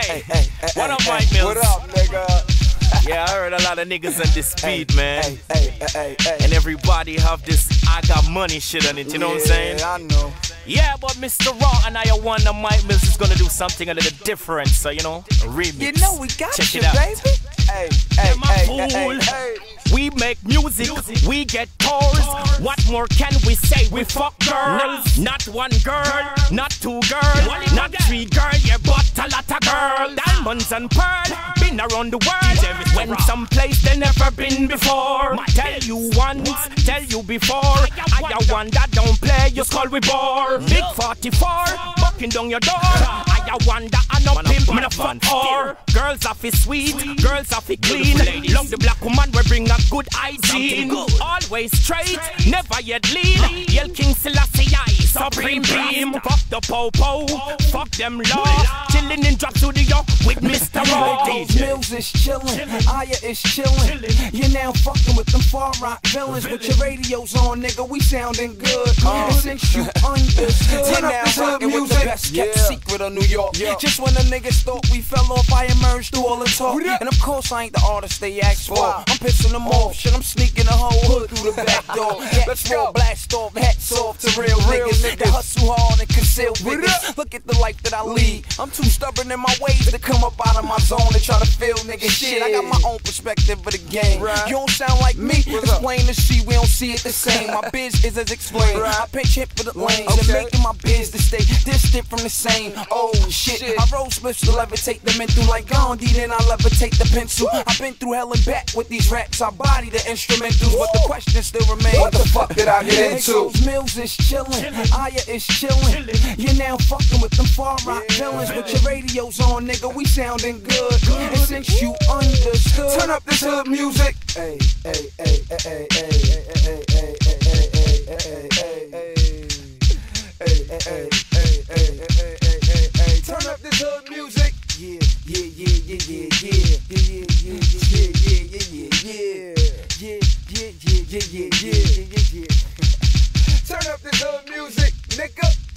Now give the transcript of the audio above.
Hey, what up, Mike Mills? What up, nigga? Yeah, I heard a lot of niggas on this beat, man. And everybody have this I got money shit on it, you know what I'm saying? Yeah, I know. Yeah, but Mr. Raw and Hiawondah Mike Mills is gonna do something a little different, so you know, a remix. You know we got Check you, it out. baby. Hey, my fool. We make music, we get tours. What more can we say? We fuck girls. Not one girl, not two girls, not three girls, yeah, but a lot of girls. Diamonds and pearl, been around the world. Went someplace they never been before. Tell you once, tell you before. Hiawondah don't play, you skull we bore. Big 44, bucking down your door. Hiawondah and no pimp, me no fuck or. Girls off it sweet, girls off it clean. Love the black woman, we bring a good hygiene. Always straight, never yet lean. Yell King Selassie I, supreme beam. Fuck the po-po, fuck them love. Chilling in drop studio with Mr. Raw. Mills is chillin', Aya is chillin'. You're now fucking with them far rock villains. With your radios on, nigga, we sounding good. And since you understood, You're now rockin' with the best kept secret of New York. Just when the niggas thought we fell off, I emerged through all the talk. And of course I ain't the artist they asked for. I'm pissing them off, shit, I'm sneaking the whole hood through the back door. Let's roll, blast off, hats off to real niggas that hustle hard and conceal niggas. Look at the life that I lead. I'm too stubborn in my ways to come up out of my zone and try to feel nigga shit. I got my own perspective of the game. You don't sound like me, it's plain to see we don't see it the same. My biz is as explained. I pinch hit for the lanes and making my biz to stay distant from the same. Oh shit, I roll spliffs to levitate the mental like Gandhi, then I levitate the pencil. I've been through hell and back with these raps. I body the instrumentals, but the question still remains: what the fuck did I get into? Mills is chillin', Aya is chillin'. You're now fucking with them far rock villains. With your radios on, nigga, we sounding good. And since you understood, turn up this hood music. Hey, hey, hey, hey, hey, hey, hey, hey, hey, turn up this hood music. Yeah, yeah, yeah, yeah, yeah, yeah, yeah, yeah, yeah, yeah, yeah, yeah, yeah, yeah, yeah. Turn up this hood music, nigga.